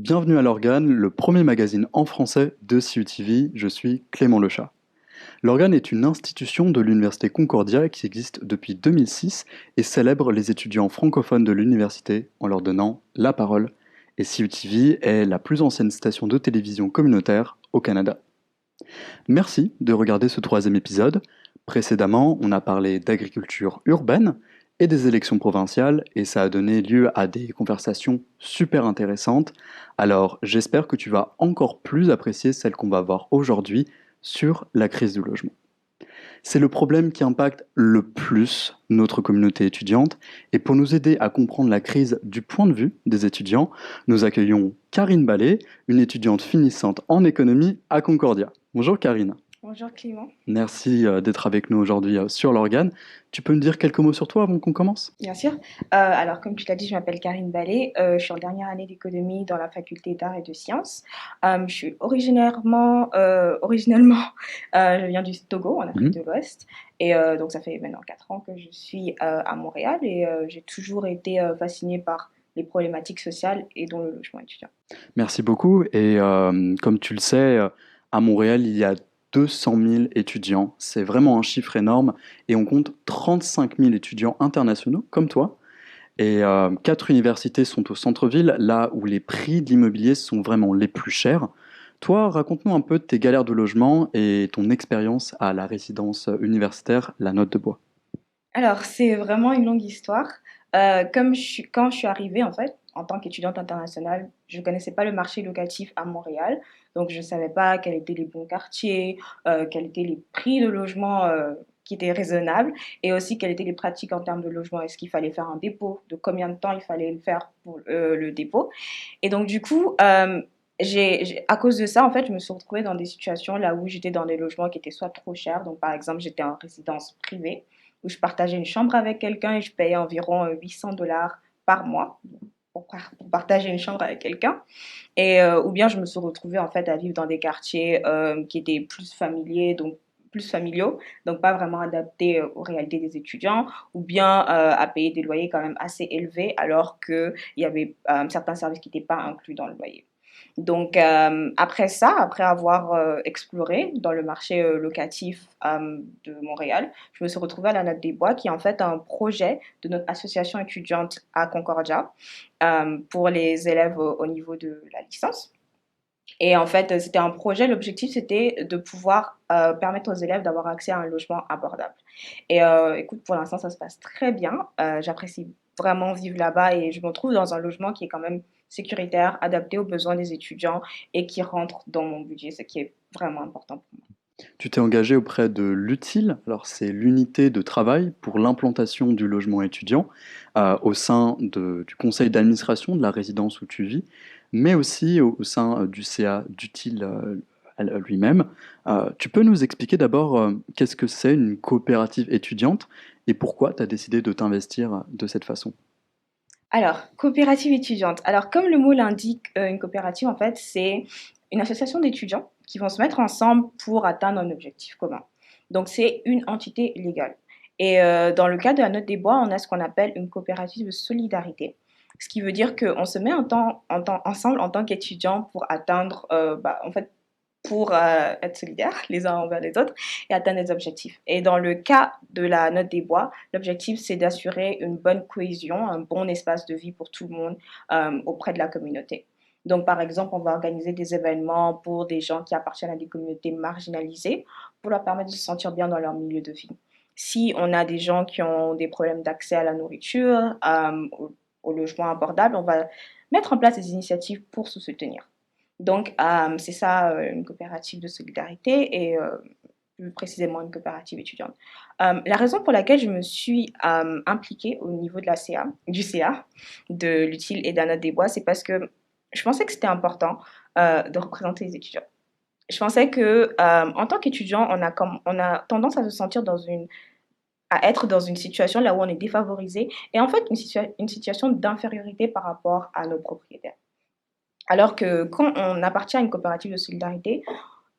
Bienvenue à l'Organe, le premier magazine en français de CUTV. Je suis Clément Lechat. L'Organe est une institution de l'Université Concordia qui existe depuis 2006 et célèbre les étudiants francophones de l'université en leur donnant la parole. Et CUTV est la plus ancienne station de télévision communautaire au Canada. Merci de regarder ce troisième épisode. Précédemment, on a parlé d'agriculture urbaine et des élections provinciales, et ça a donné lieu à des conversations super intéressantes. Alors, j'espère que tu vas encore plus apprécier celle qu'on va voir aujourd'hui sur la crise du logement. C'est le problème qui impacte le plus notre communauté étudiante, et pour nous aider à comprendre la crise du point de vue des étudiants, nous accueillons Karine Ballet, une étudiante finissante en économie à Concordia. Bonjour Karine. Bonjour Clément. Merci d'être avec nous aujourd'hui sur l'Organe. Tu peux me dire quelques mots sur toi avant qu'on commence? Bien sûr. Alors, comme tu l'as dit, je m'appelle Karine Ballet. Je suis en dernière année d'économie dans la faculté d'arts et de sciences. Je suis originellement, je viens du Togo, en Afrique Mhm. de l'Ouest. Et donc, ça fait maintenant 4 ans que je suis à Montréal et j'ai toujours été fascinée par les problématiques sociales et dont le logement étudiant. Merci beaucoup. Et comme tu le sais, à Montréal, il y a 200 000 étudiants. C'est vraiment un chiffre énorme. Et on compte 35 000 étudiants internationaux comme toi. Et 4 universités sont au centre-ville, là où les prix de l'immobilier sont vraiment les plus chers. Toi, raconte-nous un peu de tes galères de logement et ton expérience à la résidence universitaire La Note de Bois. Alors, c'est vraiment une longue histoire. Quand je suis arrivée, en fait, en tant qu'étudiante internationale, je ne connaissais pas le marché locatif à Montréal. Donc, je ne savais pas quels étaient les bons quartiers, quels étaient les prix de logement qui étaient raisonnables et aussi quelles étaient les pratiques en termes de logement. Est-ce qu'il fallait faire un dépôt? De combien de temps il fallait le faire pour le dépôt? Et donc, du coup, à cause de ça, en fait, je me suis retrouvée dans des situations là où j'étais dans des logements qui étaient soit trop chers. Donc, par exemple, j'étais en résidence privée où je partageais une chambre avec quelqu'un et je payais environ 800 $ par mois pour partager une chambre avec quelqu'un. Et, ou bien je me suis retrouvée en fait à vivre dans des quartiers qui étaient plus familiers, donc plus familiaux, donc pas vraiment adaptés aux réalités des étudiants, ou bien à payer des loyers quand même assez élevés alors qu'il y avait certains services qui n'étaient pas inclus dans le loyer. Donc, après ça, après avoir exploré dans le marché locatif de Montréal, je me suis retrouvée à la Note des Bois, qui est en fait un projet de notre association étudiante à Concordia pour les élèves au niveau de la licence. Et en fait, c'était un projet, l'objectif c'était de pouvoir permettre aux élèves d'avoir accès à un logement abordable. Et écoute, pour l'instant, ça se passe très bien. J'apprécie vraiment vivre là-bas et je me trouve dans un logement qui est quand même sécuritaire, adapté aux besoins des étudiants et qui rentre dans mon budget, ce qui est vraiment important pour moi. Tu t'es engagé auprès de l'UTIL, alors c'est l'unité de travail pour l'implantation du logement étudiant au sein du conseil d'administration de la résidence où tu vis, mais aussi au sein du CA d'UTIL lui-même. Tu peux nous expliquer d'abord qu'est-ce que c'est une coopérative étudiante et pourquoi tu as décidé de t'investir de cette façon? Alors, coopérative étudiante. Alors, comme le mot l'indique, une coopérative, en fait, c'est une association d'étudiants qui vont se mettre ensemble pour atteindre un objectif commun. Donc, c'est une entité légale. Et dans le cas de la Note des Bois, on a ce qu'on appelle une coopérative de solidarité, ce qui veut dire qu'on se met ensemble en tant qu'étudiants pour atteindre, en fait, pour être solidaires les uns envers les autres et atteindre des objectifs. Et dans le cas de la Note des Bois, l'objectif, c'est d'assurer une bonne cohésion, un bon espace de vie pour tout le monde auprès de la communauté. Donc, par exemple, on va organiser des événements pour des gens qui appartiennent à des communautés marginalisées pour leur permettre de se sentir bien dans leur milieu de vie. Si on a des gens qui ont des problèmes d'accès à la nourriture, au logement abordable, on va mettre en place des initiatives pour se soutenir. Donc, c'est ça, une coopérative de solidarité et plus précisément une coopérative étudiante. La raison pour laquelle je me suis impliquée au niveau de la CA, du CA, de l'UTIL et d'Anna Desbois, c'est parce que je pensais que c'était important de représenter les étudiants. Je pensais que en tant qu'étudiant, on a tendance à se sentir à être dans une situation là où on est défavorisé et en fait une situation d'infériorité par rapport à nos propriétaires. Alors que quand on appartient à une coopérative de solidarité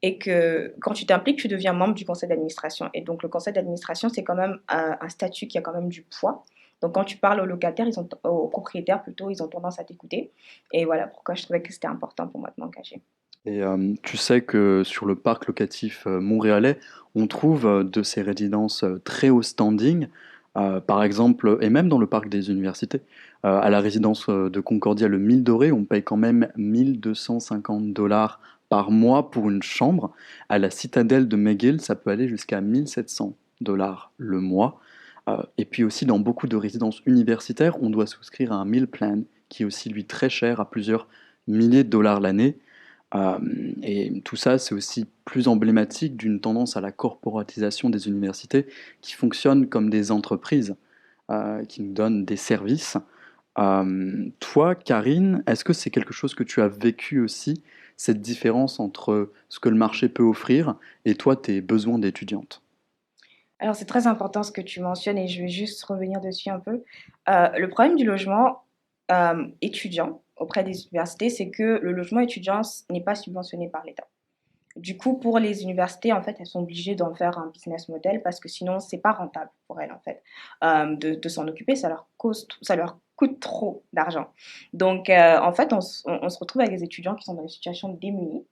et que quand tu t'impliques, tu deviens membre du conseil d'administration. Et donc le conseil d'administration, c'est quand même un statut qui a quand même du poids. Donc quand tu parles aux locataires, aux propriétaires plutôt, ils ont tendance à t'écouter. Et voilà pourquoi je trouvais que c'était important pour moi de m'engager. Et tu sais que sur le parc locatif montréalais, on trouve de ces résidences très haut standing, par exemple, et même dans le parc des universités. À la résidence de Concordia, le 1000 Doré, on paye quand même 1250 $ par mois pour une chambre. À la citadelle de McGill, ça peut aller jusqu'à 1700 $ le mois. Et puis aussi, dans beaucoup de résidences universitaires, on doit souscrire à un meal plan qui est aussi, lui, très cher, à plusieurs milliers de dollars l'année. Et tout ça, c'est aussi plus emblématique d'une tendance à la corporatisation des universités qui fonctionnent comme des entreprises, qui nous donnent des services. Toi, Karine, est-ce que c'est quelque chose que tu as vécu aussi, cette différence entre ce que le marché peut offrir et toi, tes besoins d'étudiante? Alors, c'est très important ce que tu mentionnes et je vais juste revenir dessus un peu. Le problème du logement étudiant auprès des universités, c'est que le logement étudiant n'est pas subventionné par l'État. Du coup, pour les universités, en fait, elles sont obligées d'en faire un business model parce que sinon, c'est pas rentable pour elles, en fait, de s'en occuper. Ça leur coûte trop d'argent. Donc, en fait, on se retrouve avec des étudiants qui sont dans une situation démunie.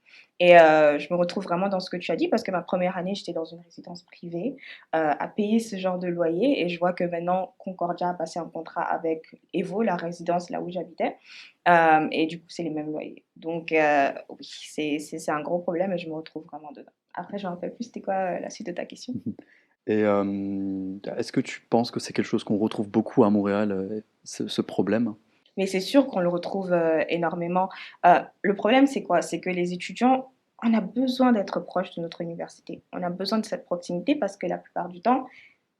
Et je me retrouve vraiment dans ce que tu as dit parce que ma première année, j'étais dans une résidence privée à payer ce genre de loyer. Et je vois que maintenant, Concordia a passé un contrat avec Evo, la résidence là où j'habitais. Et du coup, c'est les mêmes loyers. Donc, oui, c'est un gros problème et je me retrouve vraiment dedans. Après, je me rappelle plus, c'était quoi la suite de ta question? Et est-ce que tu penses que c'est quelque chose qu'on retrouve beaucoup à Montréal, ce problème? Mais c'est sûr qu'on le retrouve énormément. Le problème, c'est quoi? C'est que les étudiants, on a besoin d'être proche de notre université. On a besoin de cette proximité parce que la plupart du temps,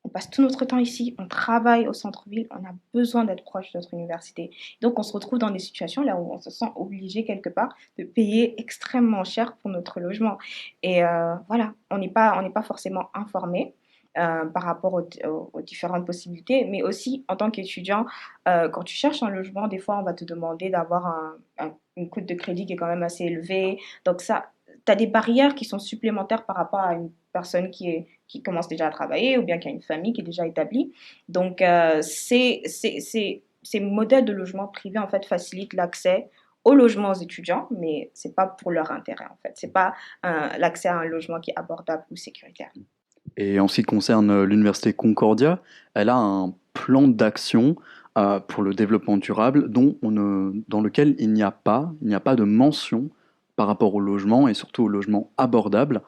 on passe tout notre temps ici, on travaille au centre-ville, on a besoin d'être proche de notre université. Donc, on se retrouve dans des situations là où on se sent obligé quelque part de payer extrêmement cher pour notre logement. Et voilà, on n'est pas forcément informé par rapport aux différentes possibilités, mais aussi en tant qu'étudiant, quand tu cherches un logement, des fois, on va te demander d'avoir une cote de crédit qui est quand même assez élevée. Donc, ça, tu as des barrières qui sont supplémentaires par rapport à une personne qui commence déjà à travailler ou bien qui a une famille qui est déjà établie. Donc, ces modèles de logement privé, en fait, facilitent l'accès au logement aux étudiants, mais c'est pas pour leur intérêt, en fait. C'est pas l'accès à un logement qui est abordable ou sécuritaire. Et en ce qui concerne l'université Concordia, elle a un plan d'action pour le développement durable dans lequel il n'y a pas de mention par rapport au logement et surtout au logement abordable.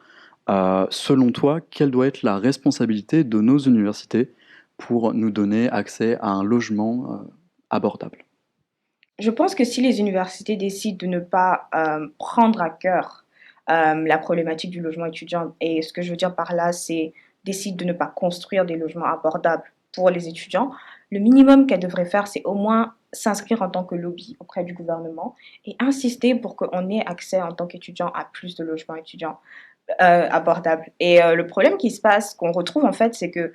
Selon toi, quelle doit être la responsabilité de nos universités pour nous donner accès à un logement abordable? Je pense que si les universités décident de ne pas prendre à cœur la problématique du logement étudiant, et ce que je veux dire par là, c'est décident de ne pas construire des logements abordables pour les étudiants, le minimum qu'elles devraient faire, c'est au moins s'inscrire en tant que lobby auprès du gouvernement et insister pour qu'on ait accès en tant qu'étudiant à plus de logements étudiants abordables. Et le problème qui se passe, qu'on retrouve en fait, c'est que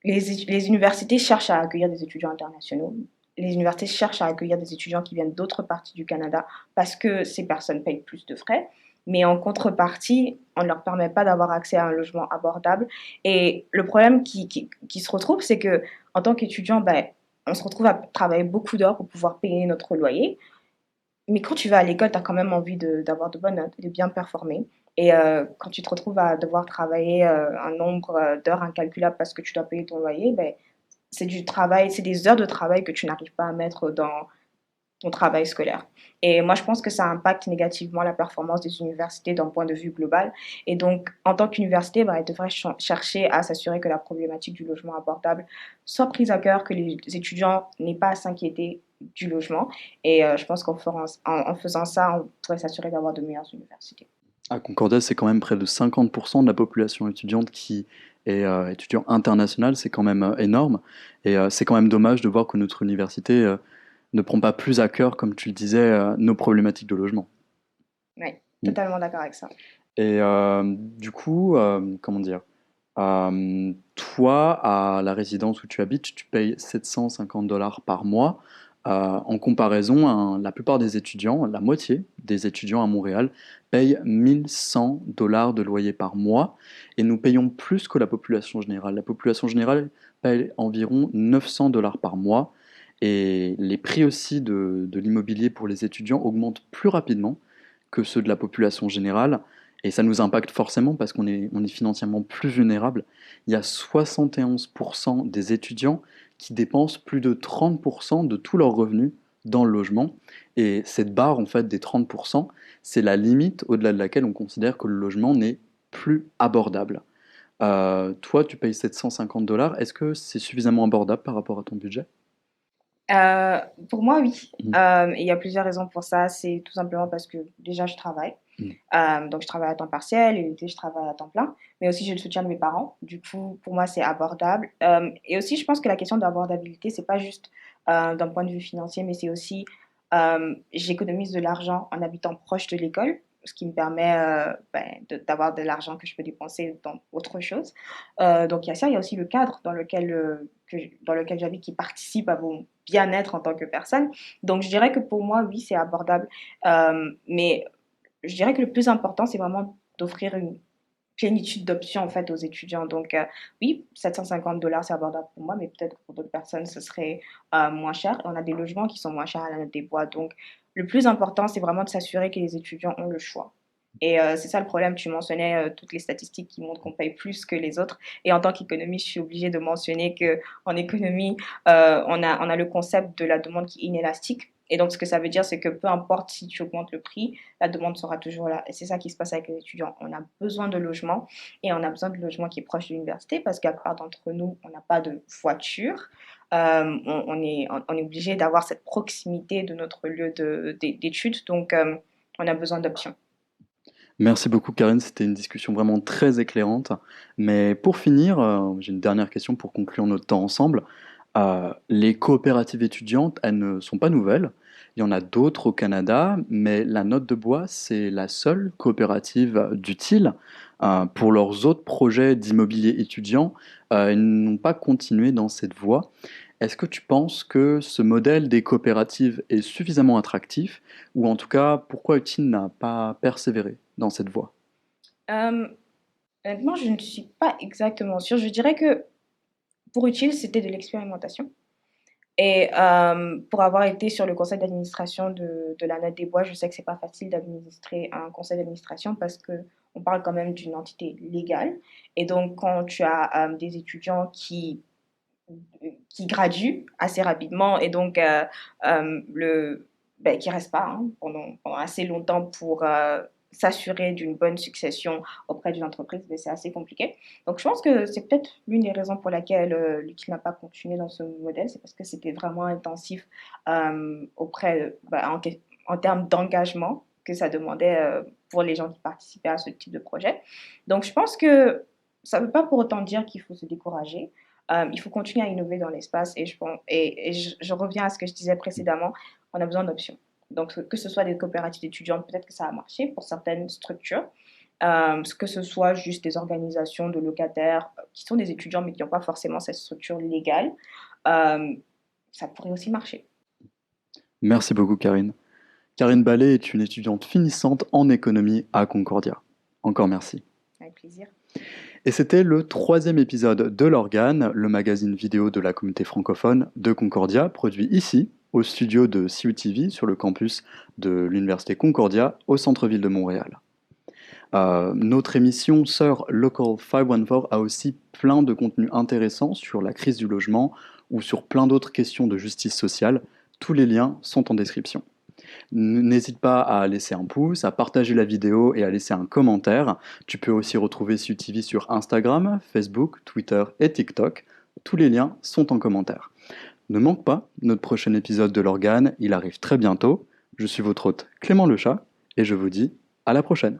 les universités cherchent à accueillir des étudiants internationaux. Les universités cherchent à accueillir des étudiants qui viennent d'autres parties du Canada parce que ces personnes payent plus de frais. Mais en contrepartie, on ne leur permet pas d'avoir accès à un logement abordable. Et le problème qui se retrouve, c'est que en tant qu'étudiant, ben, on se retrouve à travailler beaucoup d'heures pour pouvoir payer notre loyer. Mais quand tu vas à l'école, tu as quand même envie d'avoir de bonnes notes, de bien performer. Et quand tu te retrouves à devoir travailler un nombre d'heures incalculable parce que tu dois payer ton loyer, ben, c'est du travail, c'est des heures de travail que tu n'arrives pas à mettre dans ton travail scolaire. Et moi, je pense que ça impacte négativement la performance des universités d'un point de vue global. Et donc, en tant qu'université, ben, elle devrait chercher à s'assurer que la problématique du logement abordable soit prise à cœur, que les étudiants n'aient pas à s'inquiéter du logement. Et je pense en faisant ça, on pourrait s'assurer d'avoir de meilleures universités. À Concordia, c'est quand même près de 50% de la population étudiante qui est étudiant international, c'est quand même énorme. Et c'est quand même dommage de voir que notre université ne prend pas plus à cœur, comme tu le disais, nos problématiques de logement. Oui, Mm. totalement d'accord avec ça. Et du coup, comment dire, toi, à la résidence où tu habites, tu payes 750 $ par mois. En comparaison, la plupart des étudiants, la moitié des étudiants à Montréal, payent 1 100 $ de loyer par mois et nous payons plus que la population générale. La population générale paye environ 900 $ par mois et les prix aussi de l'immobilier pour les étudiants augmentent plus rapidement que ceux de la population générale et ça nous impacte forcément parce qu'on est financièrement plus vulnérable. Il y a 71% des étudiants qui dépensent plus de 30% de tous leurs revenus dans le logement. Et cette barre, en fait, des 30%, c'est la limite au-delà de laquelle on considère que le logement n'est plus abordable. Toi, tu payes 750 $. Est-ce que c'est suffisamment abordable par rapport à ton budget? Heu, pour moi, oui. Mmh. Et il y a plusieurs raisons pour ça. C'est tout simplement parce que déjà je travaille. Mmh. Donc je travaille à temps partiel et l'été je travaille à temps plein, mais aussi j'ai le soutien de mes parents. Du coup, pour moi, c'est abordable. Et aussi je pense que la question d'abordabilité, c'est pas juste, d'un point de vue financier, mais c'est aussi, j'économise de l'argent en habitant proche de l'école, ce qui me permet, d'avoir de l'argent que je peux dépenser dans autre chose. Donc il y a ça, il y a aussi le cadre dans lequel j'habite qui participe à mon bien-être en tant que personne. Donc je dirais que pour moi, oui, c'est abordable. Mais je dirais que le plus important, c'est vraiment d'offrir une plénitude d'options, en fait, aux étudiants. Donc, oui, 750 $ c'est abordable pour moi, mais peut-être que pour d'autres personnes, ce serait, moins cher. On a des logements qui sont moins chers à la Note des Bois. Donc, le plus important, c'est vraiment de s'assurer que les étudiants ont le choix. Et c'est ça le problème. Tu mentionnais, toutes les statistiques qui montrent qu'on paye plus que les autres et en tant qu'économiste, je suis obligée de mentionner qu'en économie, on a le concept de la demande qui est inélastique et donc ce que ça veut dire, c'est que peu importe si tu augmentes le prix, la demande sera toujours là et c'est ça qui se passe avec les étudiants. On a besoin de logements et on a besoin de logements qui est proche de l'université parce qu'à part d'entre nous, on n'a pas de voiture. On est obligé d'avoir cette proximité de notre lieu d'études, donc on a besoin d'options. Merci beaucoup, Karine. C'était une discussion vraiment très éclairante. Mais pour finir, j'ai une dernière question pour conclure notre temps ensemble. Les coopératives étudiantes, elles ne sont pas nouvelles. Il y en a d'autres au Canada, mais la Note de Bois, c'est la seule coopérative d'utile. Pour leurs autres projets d'immobilier étudiant, ils n'ont pas continué dans cette voie. Est-ce que tu penses que ce modèle des coopératives est suffisamment attractif, ou en tout cas, pourquoi Utile n'a pas persévéré dans cette voie? Hem, Honnêtement, je ne suis pas exactement sûre. Je dirais que pour Utile, c'était de l'expérimentation. Et pour avoir été sur le conseil d'administration de la Note des Bois, je sais que c'est pas facile d'administrer un conseil d'administration parce qu'on parle quand même d'une entité légale et donc quand tu as, des étudiants qui graduent assez rapidement et donc qui restent pas, hein, pendant assez longtemps pour, s'assurer d'une bonne succession auprès d'une entreprise, beh, c'est assez compliqué. Donc je pense que c'est peut-être l'une des raisons pour laquelle, l'UTIL n'a pas continué dans ce modèle, c'est parce que c'était vraiment intensif, auprès, en termes d'engagement que ça demandait, pour les gens qui participaient à ce type de projet. Donc je pense que ça ne veut pas pour autant dire qu'il faut se décourager. Il faut continuer à innover dans l'espace et je reviens à ce que je disais précédemment, on a besoin d'options. Donc que ce soit des coopératives d'étudiants, peut-être que ça a marché pour certaines structures, que ce soit juste des organisations de locataires, qui sont des étudiants mais qui n'ont pas forcément cette structure légale, hem, ça pourrait aussi marcher. Merci beaucoup, Karine. Karine Ballet est une étudiante finissante en économie à Concordia. Encore merci. Avec plaisir. Et c'était le troisième épisode de l'Organe, le magazine vidéo de la communauté francophone de Concordia, produit ici, au studio de CUTV, sur le campus de l'Université Concordia, au centre-ville de Montréal. Notre émission sœur Local 514 a aussi plein de contenus intéressants sur la crise du logement ou sur plein d'autres questions de justice sociale. Tous les liens sont en description. N'hésite pas à laisser un pouce, à partager la vidéo et à laisser un commentaire. Tu peux aussi retrouver CUTV sur Instagram, Facebook, Twitter et TikTok. Tous les liens sont en commentaire. Ne manque pas notre prochain épisode de l'Organe, il arrive très bientôt. Je suis votre hôte Clément Lechat et je vous dis à la prochaine.